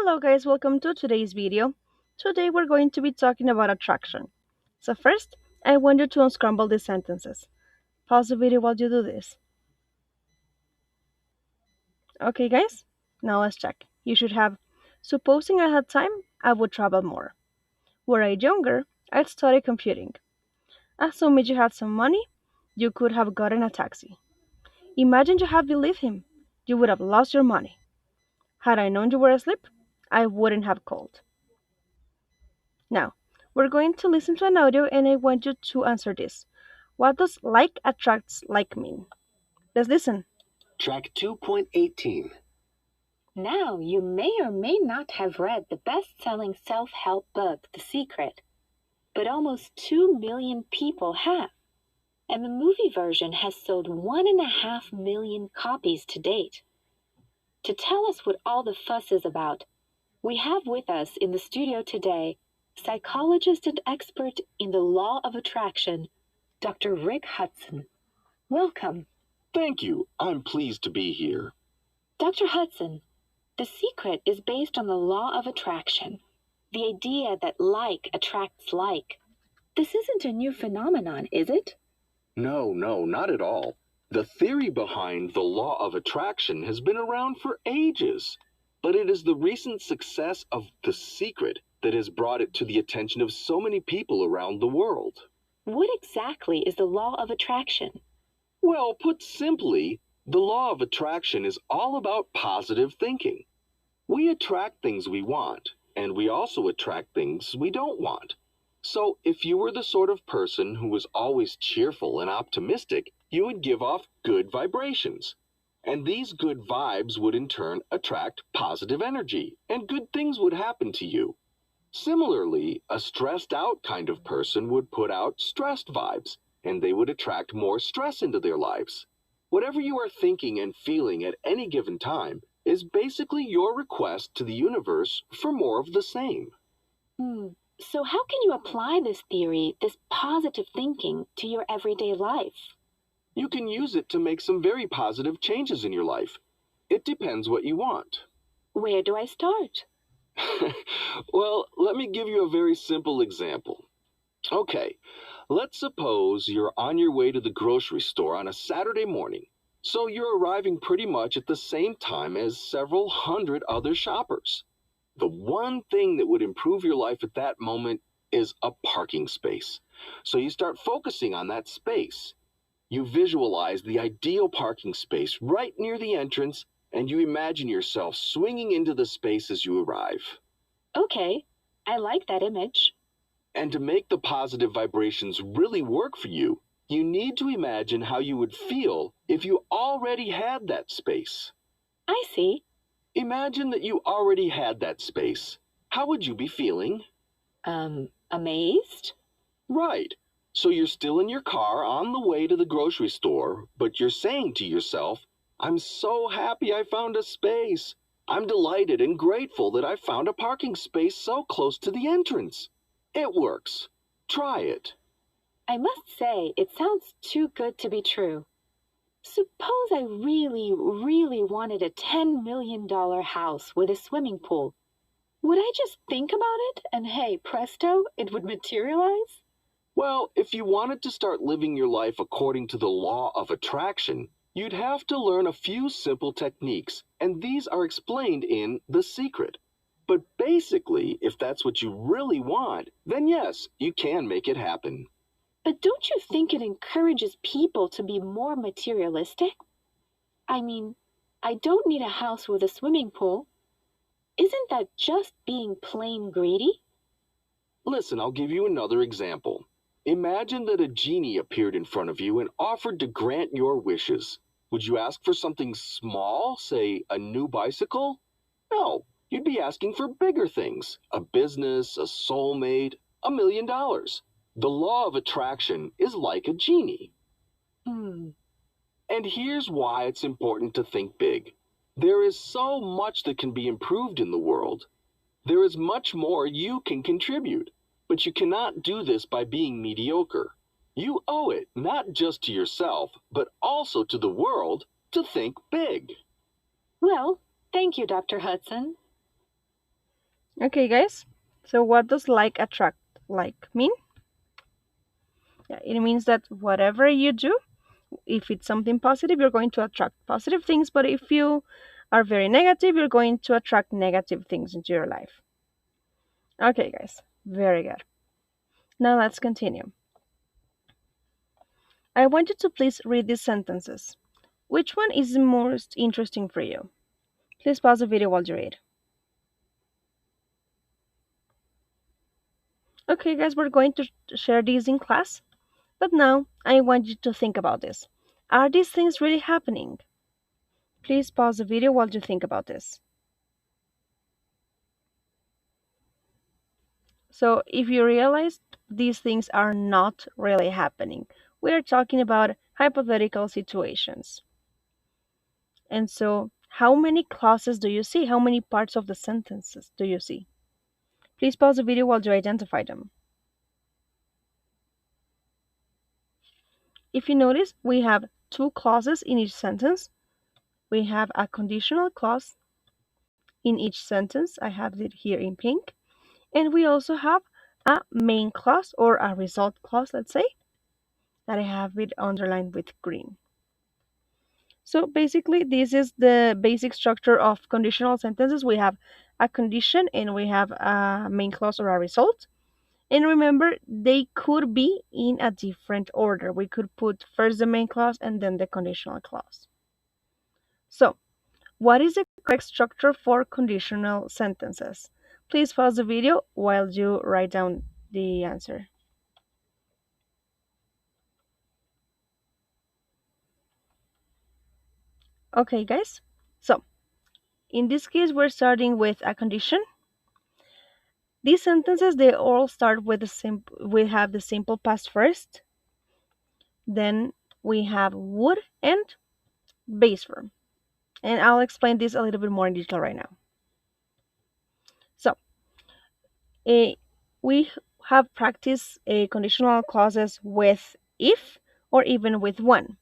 Hello guys, welcome to today's video. Today we're going to be talking about attraction. So first, I want you to unscramble these sentences. Pause the video while you do this. Okay guys, now let's check. You should have, supposing I had time, I would travel more. Were I younger, I'd study computing. Assuming you had some money, you could have gotten a taxi. Imagine you had believed him. You would have lost your money. Had I known you were asleep, I wouldn't have called. Now, we're going to listen to an audio and I want you to answer this. What does like attracts like mean? Let's listen. Track 2.18. Now, you may or may not have read the best-selling self-help book, The Secret, but almost 2 million people have, and the movie version has sold 1.5 million copies to date. To tell us what all the fuss is about, we have with us in the studio today psychologist and expert in the law of attraction, Dr. Rick Hudson. Welcome. Thank you. I'm pleased to be here. Dr. Hudson, The Secret is based on the law of attraction, the idea that like attracts like. This isn't a new phenomenon, is it? No, not at all. The theory behind the law of attraction has been around for ages, but it is the recent success of The Secret that has brought it to the attention of so many people around the world. What exactly is the law of attraction? Well, put simply, the law of attraction is all about positive thinking. We attract things we want, and we also attract things we don't want. So if you were the sort of person who was always cheerful and optimistic, you would give off good vibrations. And these good vibes would in turn attract positive energy, and good things would happen to you. Similarly, a stressed out kind of person would put out stressed vibes, and they would attract more stress into their lives. Whatever you are thinking and feeling at any given time is basically your request to the universe for more of the same. So how can you apply this theory, this positive thinking, to your everyday life? You can use it to make some very positive changes in your life. It depends what you want. Where do I start? Well, let me give you a very simple example. Okay, let's suppose you're on your way to the grocery store on a Saturday morning. So you're arriving pretty much at the same time as several hundred other shoppers. The one thing that would improve your life at that moment is a parking space. So you start focusing on that space. You visualize the ideal parking space right near the entrance, and you imagine yourself swinging into the space as you arrive. Okay, I like that image. And to make the positive vibrations really work for you, you need to imagine how you would feel if you already had that space. I see. Imagine that you already had that space. How would you be feeling? Amazed? Right. So you're still in your car on the way to the grocery store, but you're saying to yourself, I'm so happy I found a space. I'm delighted and grateful that I found a parking space so close to the entrance. It works. Try it. I must say, it sounds too good to be true. Suppose I really, really wanted a $10 million house with a swimming pool. Would I just think about it and hey, presto, it would materialize? Well, if you wanted to start living your life according to the law of attraction, you'd have to learn a few simple techniques, and these are explained in The Secret. But basically, if that's what you really want, then yes, you can make it happen. But don't you think it encourages people to be more materialistic? I mean, I don't need a house with a swimming pool. Isn't that just being plain greedy? Listen, I'll give you another example. Imagine that a genie appeared in front of you and offered to grant your wishes. Would you ask for something small, say a new bicycle? No, you'd be asking for bigger things, a business, a soulmate, $1 million. The law of attraction is like a genie. And here's why it's important to think big. There is so much that can be improved in the world. There is much more you can contribute, but you cannot do this by being mediocre. You owe it not just to yourself, but also to the world to think big. Well, thank you, Dr. Hudson. Okay, guys. So what does like attract like mean? Yeah, it means that whatever you do, if it's something positive, you're going to attract positive things, but if you are very negative, you're going to attract negative things into your life. Okay, guys. Very good. Now let's continue. I want you to please read these sentences. Which one is the most interesting for you? Please pause the video while you read. Okay, guys, we're going to share these in class, but now I want you to think about this. Are these things really happening? Please pause the video while you think about this. So, if you realize these things are not really happening, we are talking about hypothetical situations. And so, how many clauses do you see? How many parts of the sentences do you see? Please pause the video while you identify them. If you notice, we have two clauses in each sentence. We have a conditional clause in each sentence. I have it here in pink. And we also have a main clause or a result clause, let's say, that I have it underlined with green. So basically, this is the basic structure of conditional sentences. We have a condition and we have a main clause or a result. And remember, they could be in a different order. We could put first the main clause and then the conditional clause. So, what is the correct structure for conditional sentences? Please pause the video while you write down the answer. Okay, guys. So, in this case, we're starting with a condition. These sentences, they all start with we have the simple past first, then we have would and base form. And I'll explain this a little bit more in detail right now. So, eh, we have practiced conditional clauses with if or even with when.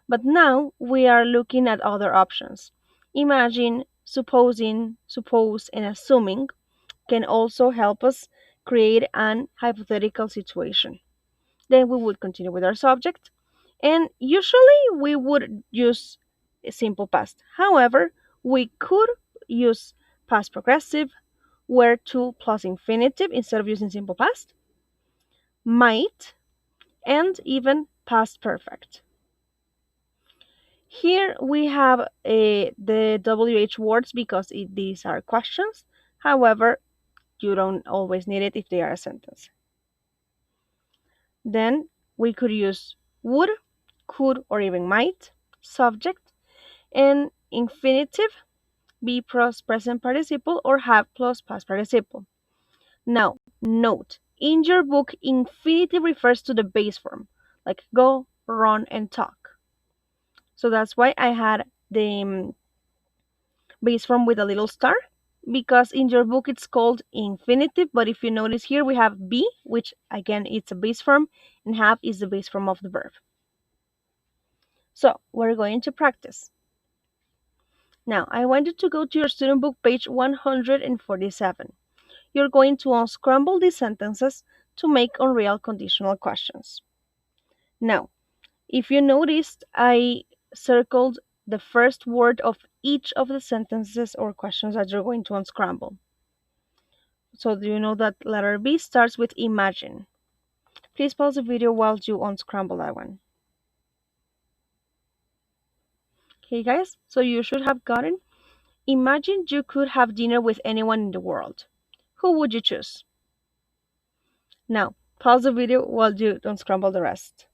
But now we are looking at other options. Imagine, supposing, suppose, and assuming can also help us create an hypothetical situation. Then we would continue with our subject, and usually we would use a simple past. However, we could use past progressive, were to plus infinitive instead of using simple past, might, and even past perfect. Here we have the WH words because these are questions. However, you don't always need it if they are a sentence. Then we could use would, could, or even might, subject, and infinitive, be plus present participle, or have plus past participle. Now, note, in your book, infinitive refers to the base form, like go, run, and talk. So that's why I had the base form with a little star, because in your book it's called infinitive, but if you notice here we have be, which again it's a base form, and have is the base form of the verb. So we're going to practice. Now I want you to go to your student book page 147. You're going to unscramble these sentences to make unreal conditional questions. Now, if you noticed, I circled the first word of each of the sentences or questions that you're going to unscramble. So do you know that letter B starts with imagine? Please pause the video while you unscramble that one. Okay, guys, so you should have gotten. Imagine you could have dinner with anyone in the world. Who would you choose? Now, pause the video while you unscramble the rest.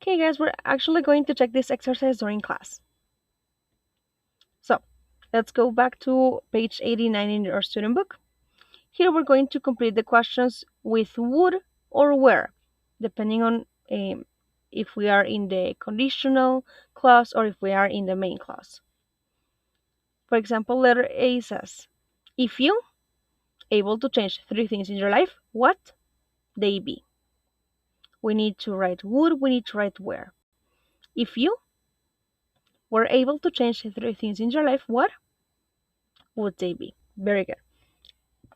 Okay, guys, we're actually going to check this exercise during class. So, let's go back to page 89 in your student book. Here we're going to complete the questions with would or were, depending on if we are in the conditional clause or if we are in the main clause. For example, letter A says, if you able to change three things in your life, what they be? We need to write would, we need to write were. If you were able to change three things in your life, what would they be? Very good.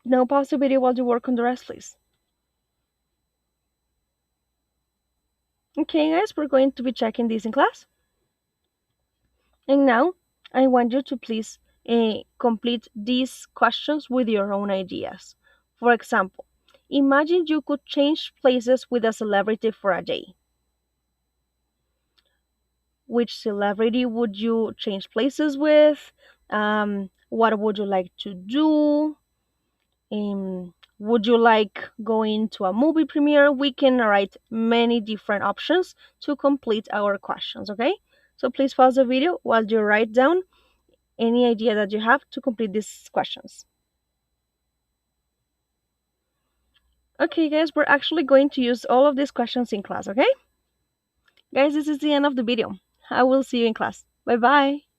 Now pause the video while you work on the rest, please. Okay, guys, we're going to be checking this in class. And now I want you to please complete these questions with your own ideas. For example, imagine you could change places with a celebrity for a day. Which celebrity would you change places with? What would you like to do? Would you like going to a movie premiere? We can write many different options to complete our questions, okay? So please pause the video while you write down any idea that you have to complete these questions. Okay, guys, we're actually going to use all of these questions in class, okay? Guys, this is the end of the video. I will see you in class. Bye bye.